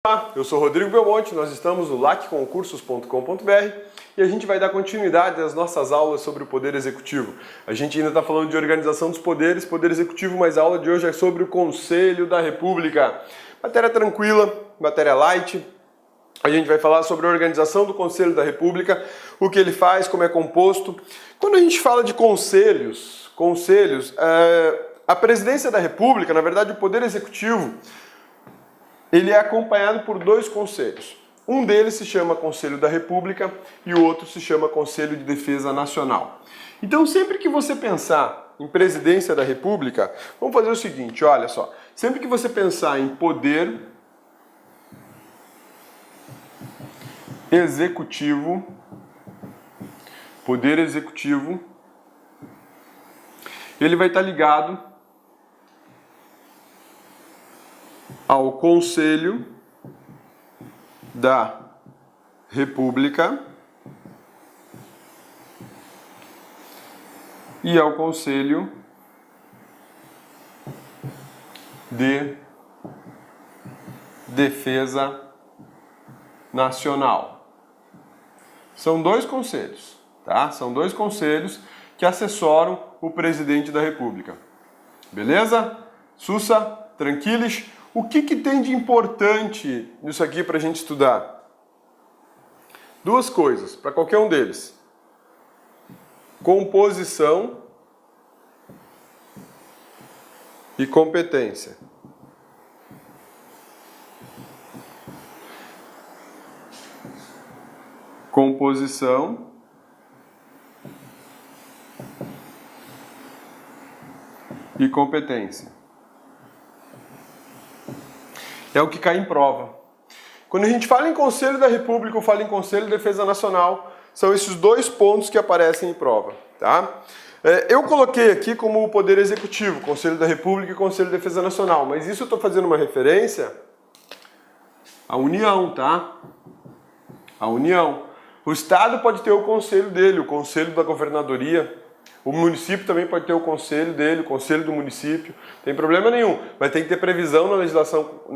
Olá, eu sou Rodrigo Belmonte, nós estamos no lacconcursos.com.br e a gente vai dar continuidade às nossas aulas sobre o Poder Executivo. A gente ainda está falando de organização dos poderes, Poder Executivo, mas a aula de hoje é sobre o Conselho da República. Matéria tranquila, matéria light. A gente vai falar sobre a organização do Conselho da República, o que ele faz, como é composto. Quando a gente fala de conselhos, a Presidência da República, na verdade o Poder Executivo, ele é acompanhado por dois conselhos. Um deles se chama Conselho da República e o outro se chama Conselho de Defesa Nacional. Então, sempre que você pensar em Presidência da República, vamos fazer o seguinte, olha só. Sempre que você pensar em Poder Executivo, ele vai estar ligado ao Conselho da República e ao Conselho de Defesa Nacional. São dois conselhos, tá? São dois conselhos que assessoram o presidente da República. Beleza? Sussa, tranquilos? O que tem de importante nisso aqui para a gente estudar? Duas coisas, para qualquer um deles. Composição e competência. Composição e competência. É o que cai em prova. Quando a gente fala em Conselho da República ou fala em Conselho de Defesa Nacional, são esses dois pontos que aparecem em prova, tá? Eu coloquei aqui como o Poder Executivo, Conselho da República e Conselho de Defesa Nacional, mas isso eu estou fazendo uma referência à União, tá? A União. O Estado pode ter o conselho dele, o Conselho da Governadoria. O município também pode ter o conselho dele, o conselho do município, não tem problema nenhum, mas tem que ter previsão na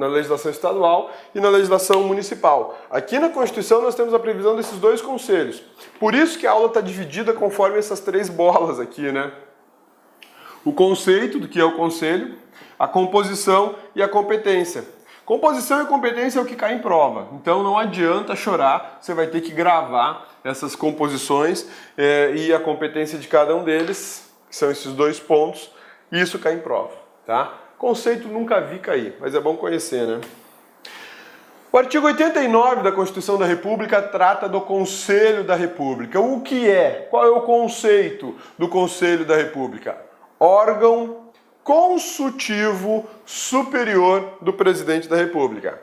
legislação estadual e na legislação municipal. Aqui na Constituição nós temos a previsão desses dois conselhos. Por isso que a aula está dividida conforme essas três bolas aqui, né? O conceito do que é o conselho, a composição e a competência. Composição e competência é o que cai em prova, então não adianta chorar, você vai ter que gravar essas composições e a competência de cada um deles, que são esses dois pontos, e isso cai em prova, tá? Conceito nunca vi cair, mas é bom conhecer, né? O artigo 89 da Constituição da República trata do Conselho da República. O que é? Qual é o conceito do Conselho da República? Órgão consultivo superior do Presidente da República.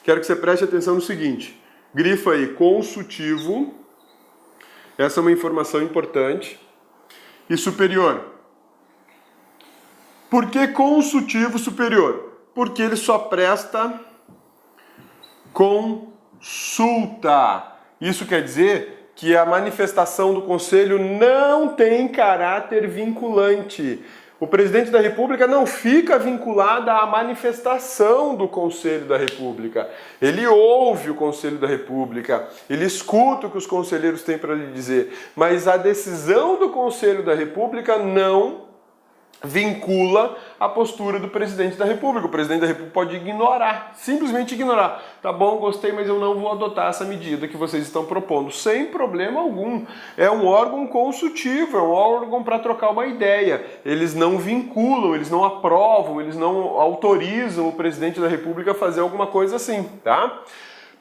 Quero que você preste atenção no seguinte, grifa aí, consultivo, essa é uma informação importante, e superior. Por que consultivo superior? Porque ele só presta consulta. Isso quer dizer que a manifestação do Conselho não tem caráter vinculante. O Presidente da República não fica vinculado à manifestação do Conselho da República. Ele ouve o Conselho da República, ele escuta o que os conselheiros têm para lhe dizer, mas a decisão do Conselho da República não vincula a postura do Presidente da República. O Presidente da República pode ignorar, simplesmente ignorar. Tá bom, gostei, mas eu não vou adotar essa medida que vocês estão propondo, sem problema algum. É um órgão consultivo, é um órgão para trocar uma ideia. Eles não vinculam, eles não aprovam, eles não autorizam o Presidente da República a fazer alguma coisa assim, tá?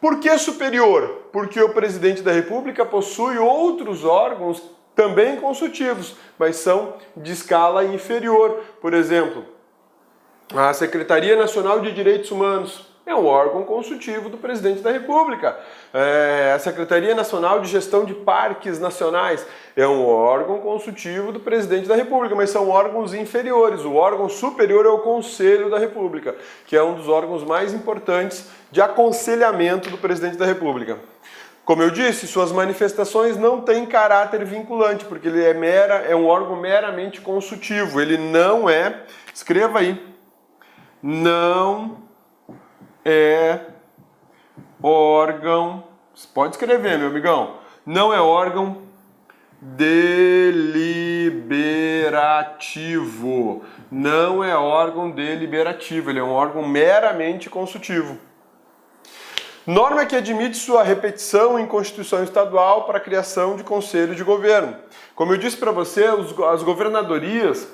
Por que superior? Porque o Presidente da República possui outros órgãos também consultivos, mas são de escala inferior. Por exemplo, a Secretaria Nacional de Direitos Humanos é um órgão consultivo do Presidente da República. A Secretaria Nacional de Gestão de Parques Nacionais é um órgão consultivo do Presidente da República, mas são órgãos inferiores. O órgão superior é o Conselho da República, que é um dos órgãos mais importantes de aconselhamento do Presidente da República. Como eu disse, suas manifestações não têm caráter vinculante, porque ele é um órgão meramente consultivo. Ele não escreva aí, não é órgão, você pode escrever, meu amigão, não é órgão deliberativo. Não é órgão deliberativo, ele é um órgão meramente consultivo. Norma que admite sua repetição em Constituição Estadual para a criação de Conselho de Governo. Como eu disse para você, as governadorias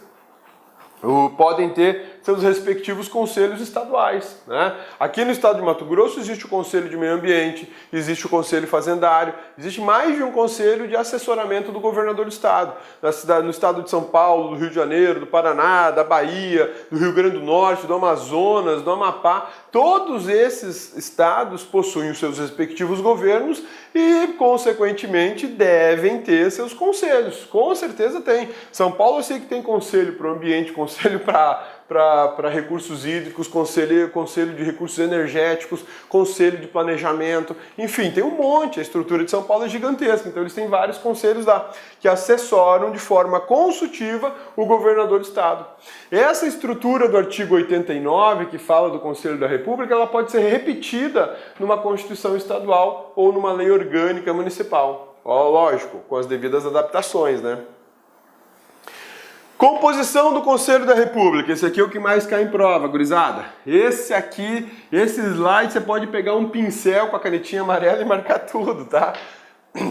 podem ter seus respectivos conselhos estaduais, né? Aqui no estado de Mato Grosso existe o Conselho de Meio Ambiente, existe o Conselho Fazendário, existe mais de um conselho de assessoramento do governador do estado. No estado de São Paulo, do Rio de Janeiro, do Paraná, da Bahia, do Rio Grande do Norte, do Amazonas, do Amapá, todos esses estados possuem os seus respectivos governos e, consequentemente, devem ter seus conselhos. Com certeza tem. São Paulo eu sei que tem conselho para o ambiente, conselho para recursos hídricos, conselho de recursos energéticos, conselho de planejamento, enfim, tem um monte. A estrutura de São Paulo é gigantesca, então eles têm vários conselhos lá que assessoram de forma consultiva o governador do estado. Essa estrutura do artigo 89, que fala do Conselho da República, ela pode ser repetida numa Constituição estadual ou numa lei orgânica municipal. Ó, lógico, com as devidas adaptações, né? Composição do Conselho da República. Esse aqui é o que mais cai em prova, gurizada. Esse slide, você pode pegar um pincel com a canetinha amarela e marcar tudo, tá?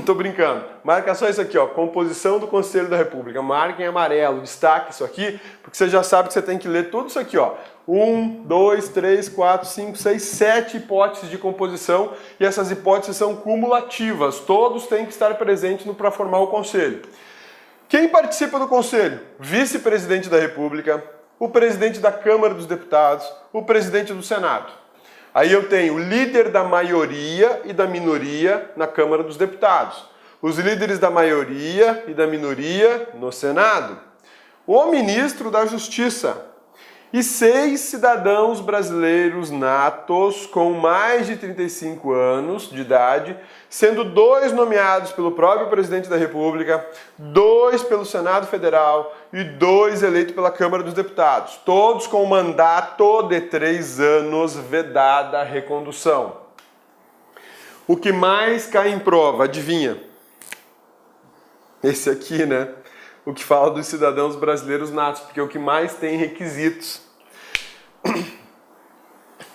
Tô brincando. Marca só isso aqui, ó. Composição do Conselho da República. Marca em amarelo, destaque isso aqui, porque você já sabe que você tem que ler tudo isso aqui, ó. 1, 2, 3, 4, 5, 6, 7 hipóteses de composição e essas hipóteses são cumulativas. Todos têm que estar presentes para formar o Conselho. Quem participa do Conselho? Vice-presidente da República, o presidente da Câmara dos Deputados, o presidente do Senado. Aí eu tenho o líder da maioria e da minoria na Câmara dos Deputados, os líderes da maioria e da minoria no Senado, o ministro da Justiça e 6 cidadãos brasileiros natos com mais de 35 anos de idade, sendo 2 nomeados pelo próprio presidente da República, 2 pelo Senado Federal e 2 eleitos pela Câmara dos Deputados, todos com mandato de 3 anos, vedada a recondução. O que mais cai em prova, adivinha? Esse aqui, né? O que fala dos cidadãos brasileiros natos, porque é o que mais tem requisitos.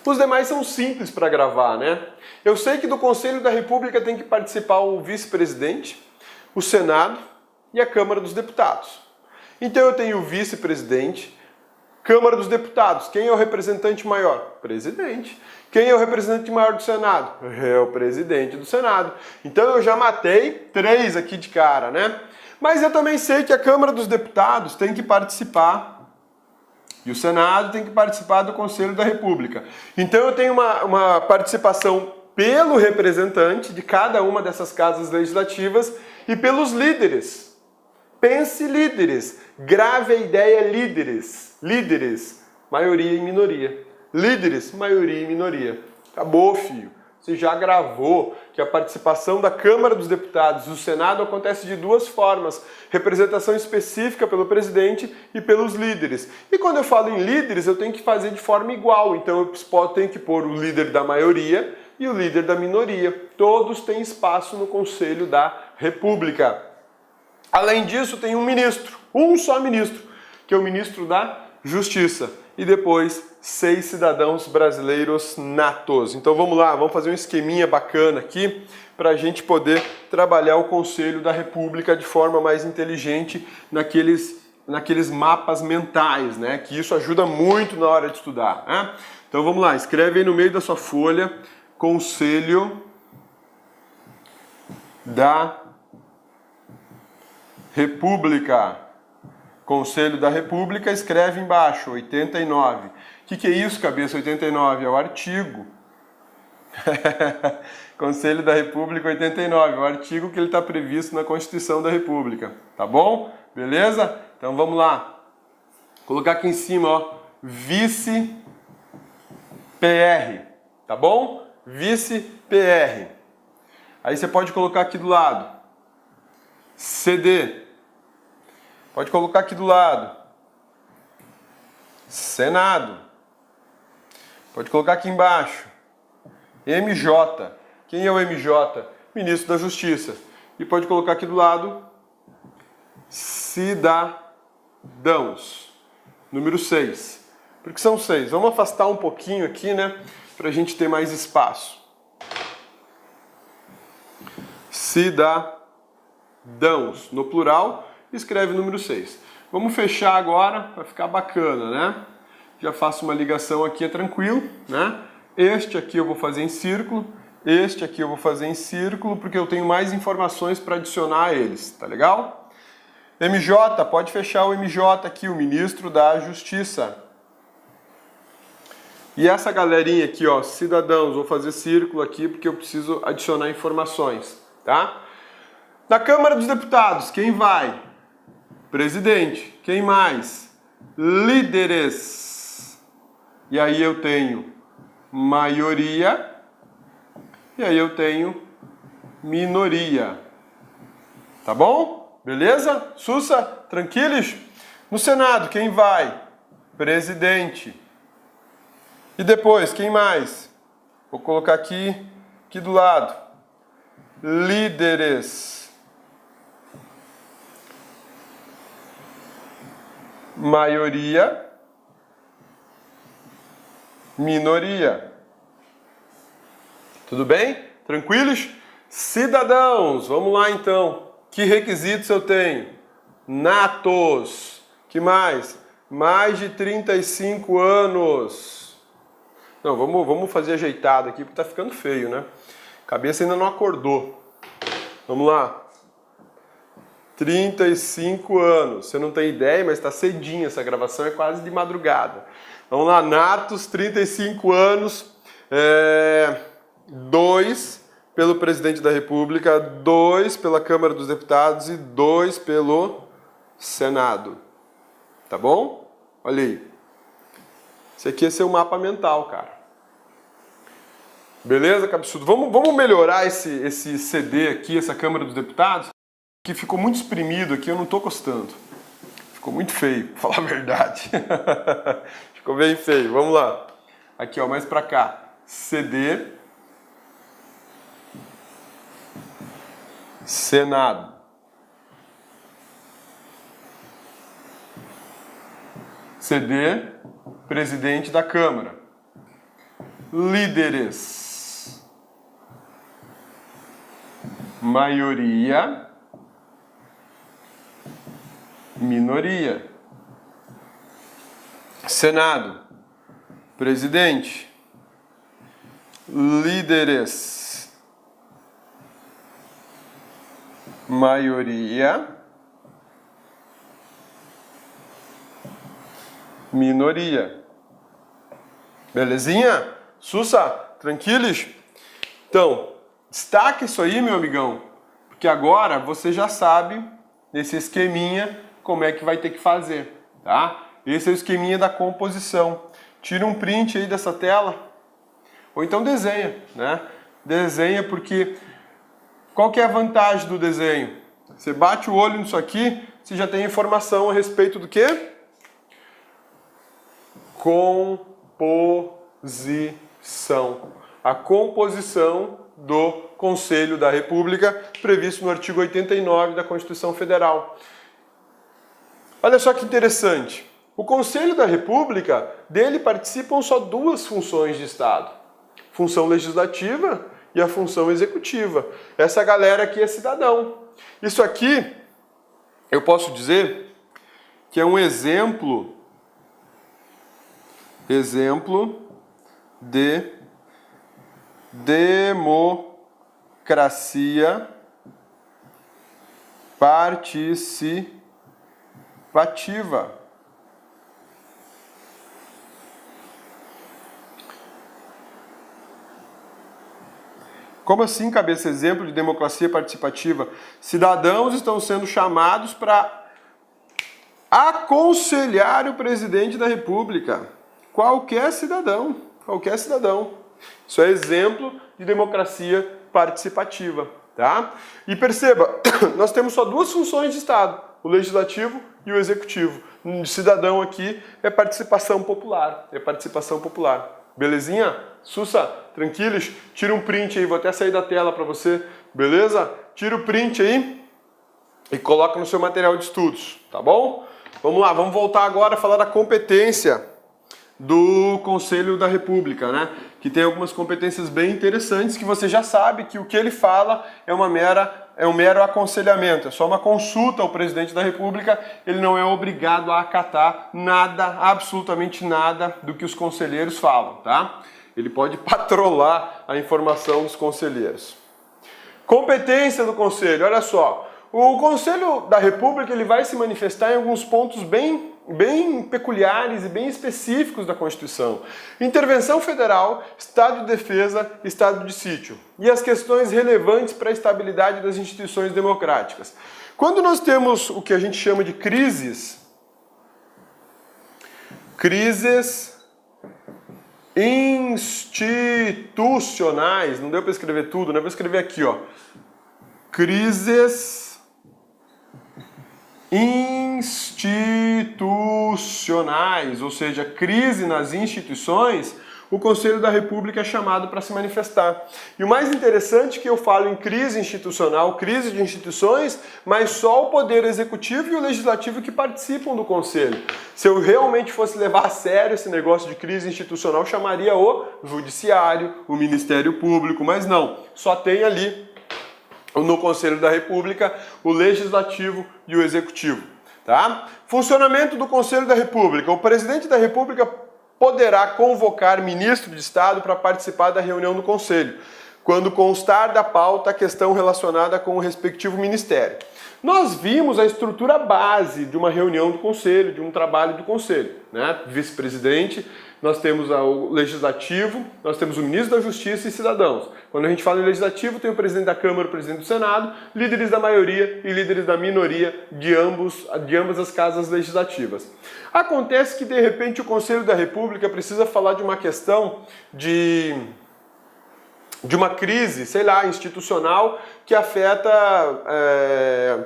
Os demais são simples para gravar, né? Eu sei que do Conselho da República tem que participar o vice-presidente, o Senado e a Câmara dos Deputados. Então eu tenho o vice-presidente, Câmara dos Deputados. Quem é o representante maior? Presidente. Quem é o representante maior do Senado? É o presidente do Senado. Então eu já matei 3 aqui de cara, né? Mas eu também sei que a Câmara dos Deputados tem que participar e o Senado tem que participar do Conselho da República. Então eu tenho uma participação pelo representante de cada uma dessas casas legislativas e pelos líderes. Pense líderes, grave a ideia líderes. Líderes, maioria e minoria. Líderes, maioria e minoria. Acabou, filho. Você já gravou que a participação da Câmara dos Deputados e do Senado acontece de 2 formas. Representação específica pelo presidente e pelos líderes. E quando eu falo em líderes, eu tenho que fazer de forma igual. Então eu tenho que pôr o líder da maioria e o líder da minoria. Todos têm espaço no Conselho da República. Além disso, tem um ministro, um só ministro, que é o ministro da Justiça. E depois 6 cidadãos brasileiros natos. Então vamos lá, vamos fazer um esqueminha bacana aqui para a gente poder trabalhar o Conselho da República de forma mais inteligente naqueles mapas mentais, né? Que isso ajuda muito na hora de estudar, né? Então vamos lá, escreve aí no meio da sua folha, Conselho da República. Conselho da República, escreve embaixo, 89. O que é isso, cabeça? 89 é o artigo. Conselho da República 89, o artigo que ele está previsto na Constituição da República. Tá bom? Beleza? Então vamos lá. Vou colocar aqui em cima, ó, vice-PR. Tá bom? Vice-PR. Aí você pode colocar aqui do lado CD. Pode colocar aqui do lado Senado. Pode colocar aqui embaixo MJ. Quem é o MJ? Ministro da Justiça. E pode colocar aqui do lado cidadãos. Número 6. Porque são 6. Vamos afastar um pouquinho aqui, né? Para a gente ter mais espaço. Cidadãos. No plural, escreve o número 6. Vamos fechar agora para ficar bacana, né? Já faço uma ligação aqui, é tranquilo, né? Este aqui eu vou fazer em círculo. Este aqui eu vou fazer em círculo porque eu tenho mais informações para adicionar a eles, tá legal? MJ, pode fechar o MJ aqui, o Ministro da Justiça. E essa galerinha aqui, ó, cidadãos, vou fazer círculo aqui porque eu preciso adicionar informações, tá? Na Câmara dos Deputados, quem vai? Presidente. Quem mais? Líderes. E aí eu tenho maioria. E aí eu tenho minoria. Tá bom? Beleza? Sussa? Tranquilos? No Senado, quem vai? Presidente. E depois, quem mais? Vou colocar aqui do lado. Líderes. Maioria. Minoria. Tudo bem? Tranquilos? Cidadãos, vamos lá então. Que requisitos eu tenho? Natos. Que mais? Mais de 35 anos. Não, vamos fazer ajeitado aqui, porque tá ficando feio, né? A cabeça ainda não acordou. Vamos lá. 35 anos. Você não tem ideia, mas tá cedinho. Essa gravação é quase de madrugada. Vamos lá, natos, 35 anos. 2 pelo Presidente da República, 2 pela Câmara dos Deputados e 2 pelo Senado. Tá bom? Olha aí. Esse aqui é seu mapa mental, cara. Beleza, cabeçudo? Vamos melhorar esse CD aqui, essa Câmara dos Deputados, que ficou muito exprimido aqui, eu não tô gostando. Ficou muito feio, pra falar a verdade. Ficou bem feio. Vamos lá. Aqui, ó, mais pra cá. CD. Senado. CD, presidente da Câmara. Líderes. Maioria. Minoria. Senado. Presidente. Líderes. Maioria, minoria. Belezinha? Sussa? Tranquilos? Então, destaca isso aí, meu amigão, porque agora você já sabe, nesse esqueminha, como é que vai ter que fazer, tá? Esse é o esqueminha da composição. Tira um print aí dessa tela, ou então desenha, né? Desenha porque... Qual que é a vantagem do desenho? Você bate o olho nisso aqui, você já tem informação a respeito do quê? Composição. A composição do Conselho da República, previsto no artigo 89 da Constituição Federal. Olha só que interessante. O Conselho da República, dele participam só 2 funções de Estado. Função legislativa e a função executiva. Essa galera aqui é cidadão. Isso aqui, eu posso dizer que é um exemplo de democracia participativa. Como assim, cabeça? Exemplo de democracia participativa? Cidadãos estão sendo chamados para aconselhar o presidente da República. Qualquer cidadão. Qualquer cidadão. Isso é exemplo de democracia participativa, tá? E perceba, nós temos só 2 funções de Estado, o legislativo e o executivo. O cidadão aqui é participação popular. É participação popular. Belezinha? Sussa, tranquilos? Tira um print aí, vou até sair da tela para você, beleza? Tira o print aí e coloca no seu material de estudos, tá bom? Vamos lá, vamos voltar agora a falar da competência do Conselho da República, né? Que tem algumas competências bem interessantes que você já sabe que o que ele fala é um mero aconselhamento, é só uma consulta ao presidente da República, ele não é obrigado a acatar nada, absolutamente nada do que os conselheiros falam, tá? Ele pode patrolar a informação dos conselheiros. Competência do Conselho, olha só. O Conselho da República ele vai se manifestar em alguns pontos bem peculiares e bem específicos da Constituição. Intervenção federal, estado de defesa, estado de sítio. E as questões relevantes para a estabilidade das instituições democráticas. Quando nós temos o que a gente chama de crises institucionais, não deu para escrever tudo, né? Vou escrever aqui, ó. Crises institucionais, ou seja, crise nas instituições, o Conselho da República é chamado para se manifestar. E o mais interessante é que eu falo em crise institucional, crise de instituições, mas só o Poder Executivo e o Legislativo que participam do Conselho. Se eu realmente fosse levar a sério esse negócio de crise institucional, chamaria o Judiciário, o Ministério Público, mas não, só tem ali no Conselho da República, o Legislativo e o Executivo. Tá? Funcionamento do Conselho da República. O Presidente da República poderá convocar ministro de Estado para participar da reunião do Conselho, quando constar da pauta a questão relacionada com o respectivo ministério. Nós vimos a estrutura base de uma reunião do Conselho, de um trabalho do Conselho, né? Vice-presidente, nós temos o Legislativo, nós temos o Ministro da Justiça e cidadãos. Quando a gente fala em Legislativo, tem o Presidente da Câmara, o Presidente do Senado, líderes da maioria e líderes da minoria de ambas as casas legislativas. Acontece que, de repente, o Conselho da República precisa falar de uma questão de uma crise, sei lá, institucional que afeta,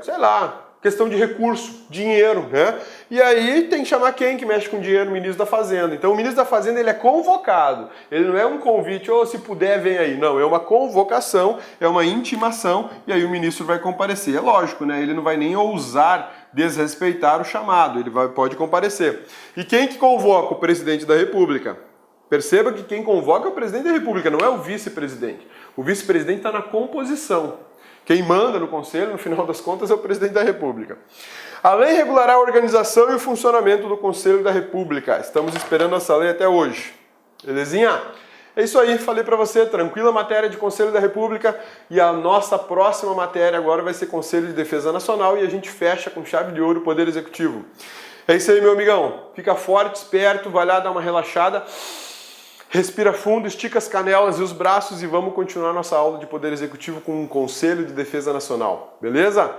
sei lá, questão de recurso, dinheiro, né? E aí tem que chamar quem que mexe com dinheiro? O ministro da Fazenda. Então o ministro da Fazenda ele é convocado, ele não é um convite, ou se puder vem aí, não, é uma convocação, é uma intimação e aí o ministro vai comparecer. É lógico, né? Ele não vai nem ousar desrespeitar o chamado, ele pode comparecer. E quem que convoca? O presidente da República. Perceba que quem convoca é o presidente da República, não é o vice-presidente. O vice-presidente está na composição. Quem manda no Conselho, no final das contas, é o presidente da República. A lei regulará a organização e o funcionamento do Conselho da República. Estamos esperando essa lei até hoje. Belezinha? É isso aí, falei para você, tranquila matéria de Conselho da República e a nossa próxima matéria agora vai ser Conselho de Defesa Nacional e a gente fecha com chave de ouro o Poder Executivo. É isso aí, meu amigão. Fica forte, esperto, vai lá dar uma relaxada. Respira fundo, estica as canelas e os braços e vamos continuar nossa aula de Poder Executivo com um Conselho de Defesa Nacional. Beleza?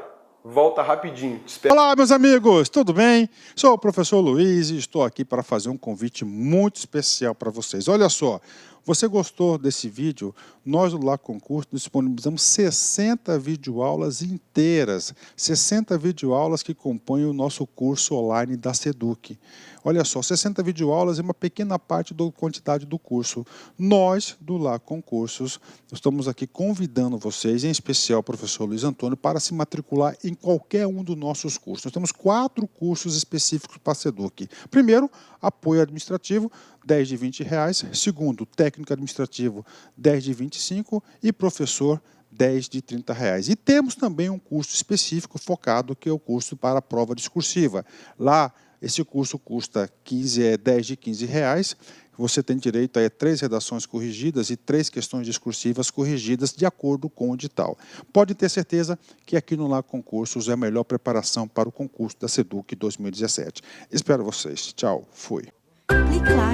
Volta rapidinho. Olá, meus amigos, tudo bem? Sou o professor Luiz e estou aqui para fazer um convite muito especial para vocês. Olha só, você gostou desse vídeo? Nós do Lá Concurso disponibilizamos 60 videoaulas inteiras, 60 videoaulas que compõem o nosso curso online da Seduc. Olha só, 60 videoaulas é uma pequena parte da quantidade do curso. Nós, do Lá Concursos, estamos aqui convidando vocês, em especial o professor Luiz Antônio, para se matricular em qualquer um dos nossos cursos. Nós temos 4 cursos específicos para a Seduc. Primeiro, apoio administrativo, 10 de R$20. Segundo, técnico administrativo, 10 de R$25. E professor, 10 de R$30. E temos também um curso específico focado, que é o curso para a prova discursiva. Lá, esse curso custa 10 de R$15. Você tem direito a 3 redações corrigidas e 3 questões discursivas corrigidas de acordo com o edital. Pode ter certeza que aqui no Lá Concursos é a melhor preparação para o concurso da Seduc 2017. Espero vocês. Tchau. Fui. Clique lá.